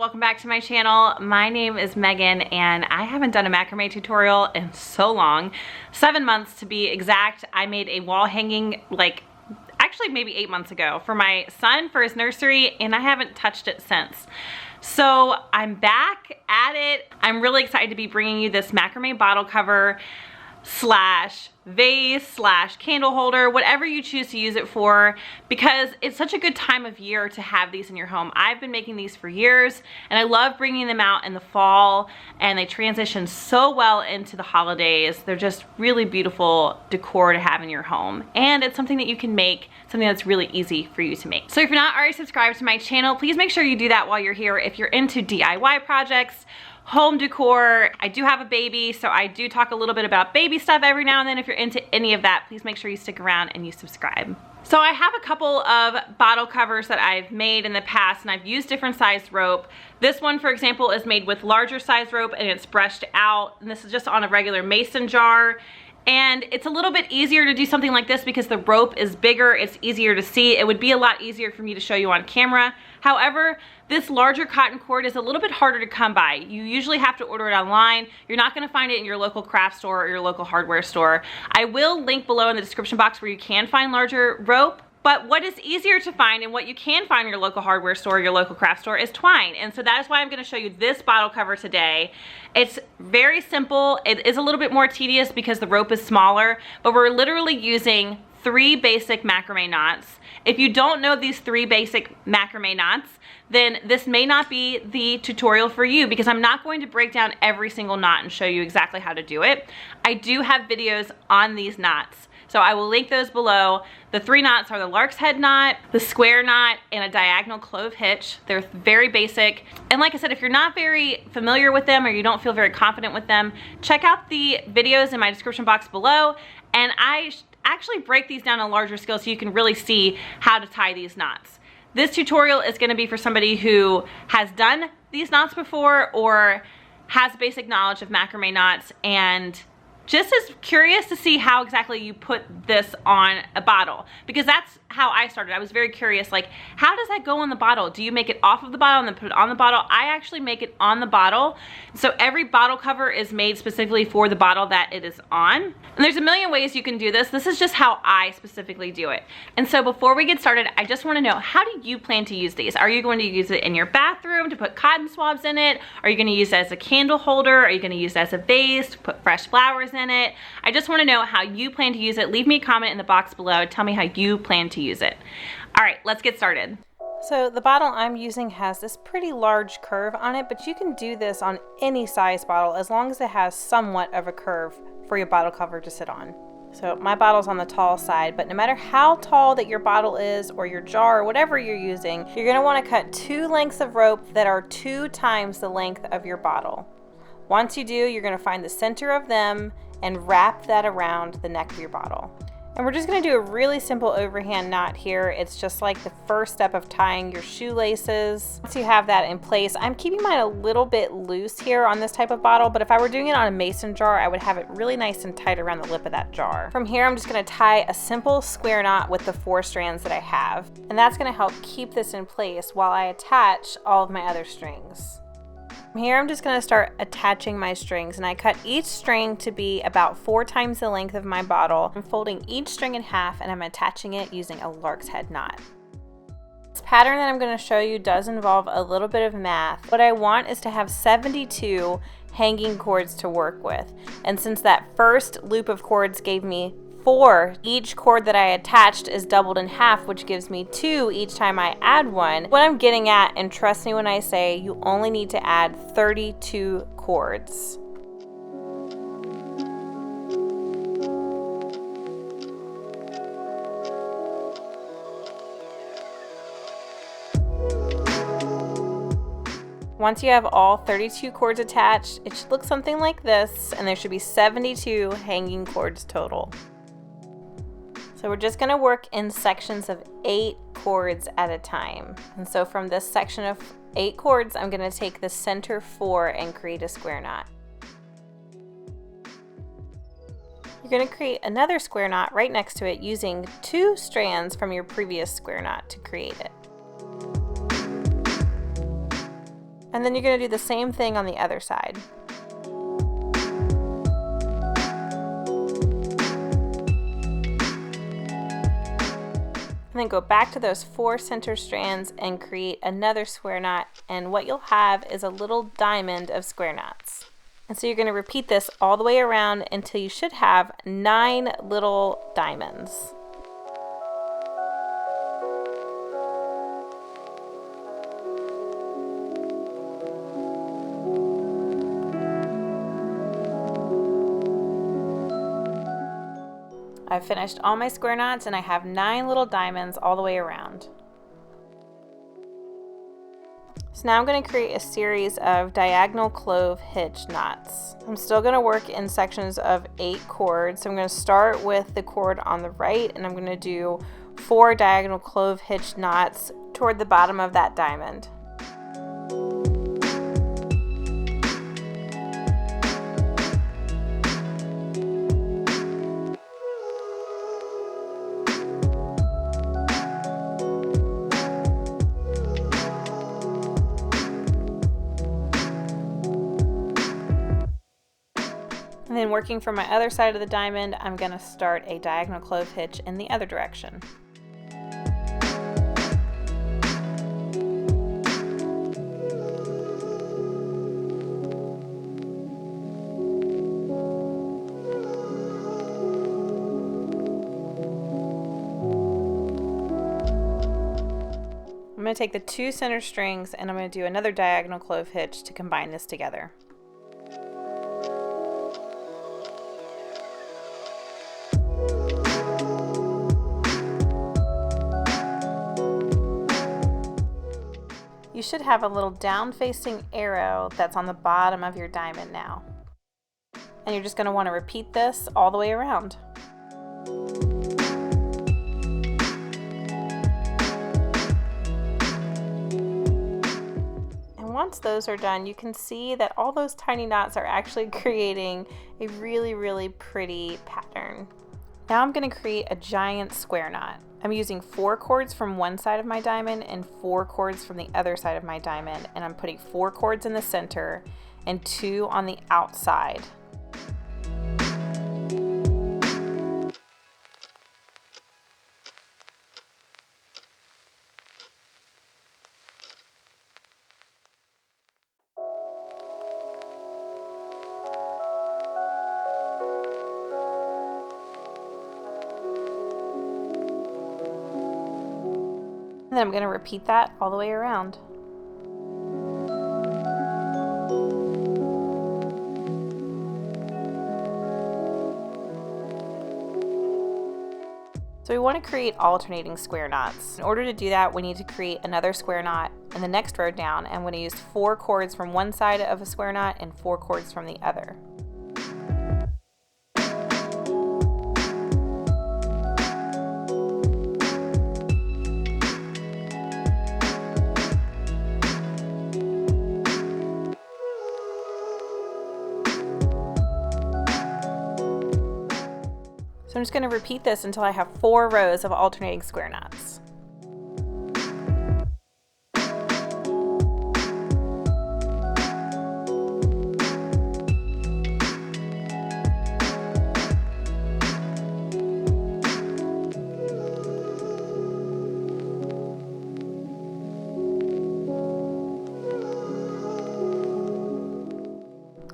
welcome back to my channel. My name is Megan and I haven't done a macrame tutorial in so long, 7 months to be exact. I made a wall hanging actually maybe 8 months ago for my son for his nursery, and I haven't touched it since. So I'm back at it. I'm really excited to be bringing you this macrame bottle cover slash vase slash candle holder, whatever you choose to use it for, because it's such a good time of year to have these in your home. I've been making these for years and I love bringing them out in the fall, and they transition so well into the holidays. They're just really beautiful decor to have in your home, and it's something that you can make, something that's really easy for you to make. So if you're not already subscribed to my channel, please make sure you do that while you're here. If you're into DIY projects, home decor, I do have a baby, so I do talk a little bit about baby stuff every now and then. If you're into any of that, please make sure you stick around and you subscribe. So I have a couple of bottle covers that I've made in the past, and I've used different sized rope. This one, for example, is made with larger size rope and it's brushed out, and this is just on a regular mason jar. And it's a little bit easier to do something like this because the rope is bigger, it's easier to see. It would be a lot easier for me to show you on camera. However, this larger cotton cord is a little bit harder to come by. You usually have to order it online. You're not gonna find it in your local craft store or your local hardware store. I will link below in the description box where you can find larger rope. But what is easier to find and what you can find in your local hardware store, your local craft store, is twine. And so that is why I'm gonna show you this bottle cover today. It's very simple. It is a little bit more tedious because the rope is smaller, but we're literally using 3 basic macrame knots. If you don't know these 3 basic macrame knots, then this may not be the tutorial for you, because I'm not going to break down every single knot and show you exactly how to do it. I do have videos on these knots, so I will link those below. The 3 knots are the lark's head knot, the square knot, and a diagonal clove hitch. They're very basic. And like I said, if you're not very familiar with them or you don't feel very confident with them, check out the videos in my description box below. And I actually break these down on a larger scale so you can really see how to tie these knots. This tutorial is gonna be for somebody who has done these knots before or has basic knowledge of macrame knots and just is curious to see how exactly you put this on a bottle, because that's how I started. I was very curious, like, how does that go on the bottle? Do you make it off of the bottle and then put it on the bottle? I actually make it on the bottle. So every bottle cover is made specifically for the bottle that it is on. And there's a million ways you can do this. This is just how I specifically do it. And so before we get started, I just want to know, how do you plan to use these? Are you going to use it in your bathroom to put cotton swabs in it? Are you going to use it as a candle holder? Are you going to use it as a vase to put fresh flowers in it? I just want to know how you plan to use it. Leave me a comment in the box below. Tell me how you plan to use it. All right, let's get started. So the bottle I'm using has this pretty large curve on it, but you can do this on any size bottle as long as it has somewhat of a curve for your bottle cover to sit on. So my bottle's on the tall side, but no matter how tall that your bottle is or your jar or whatever you're using, you're going to want to cut 2 lengths of rope that are 2 times the length of your bottle. Once you do, you're going to find the center of them and wrap that around the neck of your bottle. And we're just going to do a really simple overhand knot here. It's just like the first step of tying your shoelaces. Once you have that in place, I'm keeping mine a little bit loose here on this type of bottle, but if I were doing it on a mason jar, I would have it really nice and tight around the lip of that jar. From here, I'm just going to tie a simple square knot with the 4 strands that I have, and that's going to help keep this in place while I attach all of my other strings. Here I'm just going to start attaching my strings, and I cut each string to be about 4 times the length of my bottle. I'm folding each string in half and I'm attaching it using a lark's head knot. This pattern that I'm going to show you does involve a little bit of math. What I want is to have 72 hanging cords to work with, and since that first loop of cords gave me 4, each cord that I attached is doubled in half, which gives me 2 each time I add one. What I'm getting at, and trust me when I say, you only need to add 32 cords. Once you have all 32 cords attached, it should look something like this, and there should be 72 hanging cords total. So we're just going to work in sections of 8 cords at a time. And so from this section of 8 cords, I'm going to take the center 4 and create a square knot. You're going to create another square knot right next to it using 2 strands from your previous square knot to create it. And then you're going to do the same thing on the other side. And then go back to those 4 center strands and create another square knot, and what you'll have is a little diamond of square knots. And so you're going to repeat this all the way around until you should have 9 little diamonds. I've finished all my square knots and I have 9 little diamonds all the way around. So now I'm going to create a series of diagonal clove hitch knots. I'm still going to work in sections of 8 cords. So I'm going to start with the cord on the right, and I'm going to do 4 diagonal clove hitch knots toward the bottom of that diamond. And then working from my other side of the diamond, I'm going to start a diagonal clove hitch in the other direction. I'm going to take the 2 center strings and I'm going to do another diagonal clove hitch to combine this together. You should have a little down-facing arrow that's on the bottom of your diamond now. And you're just going to want to repeat this all the way around. And once those are done, you can see that all those tiny knots are actually creating a really, really pretty pattern. Now I'm going to create a giant square knot. I'm using 4 cords from one side of my diamond and 4 cords from the other side of my diamond, and I'm putting 4 cords in the center and 2 on the outside. And then I'm going to repeat that all the way around. So we want to create alternating square knots. In order to do that, we need to create another square knot in the next row down. I'm going to use 4 cords from one side of a square knot and 4 cords from the other. So I'm just going to repeat this until I have 4 rows of alternating square knots.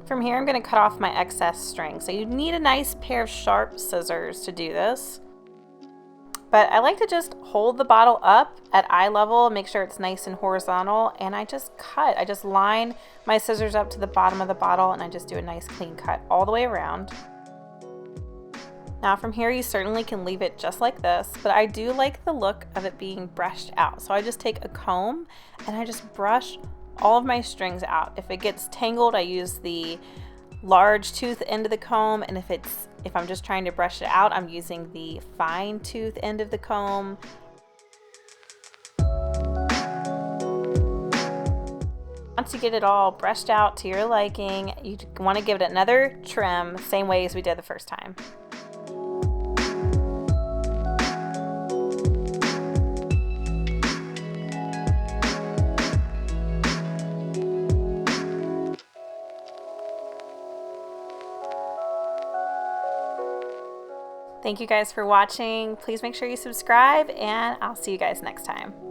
From here, I'm going to cut off my excess string. So you need a nice pair of sharp scissors to do this. But I like to just hold the bottle up at eye level, make sure it's nice and horizontal, and I just cut. I just line my scissors up to the bottom of the bottle and I just do a nice clean cut all the way around. Now from here, you certainly can leave it just like this, but I do like the look of it being brushed out. So I just take a comb and I just brush all of my strings out. If it gets tangled, I use the large tooth end of the comb, and if I'm just trying to brush it out, I'm using the fine tooth end of the comb. Once you get it all brushed out to your liking, you want to give it another trim, same way as we did the first time. Thank you guys for watching. Please make sure you subscribe, and I'll see you guys next time.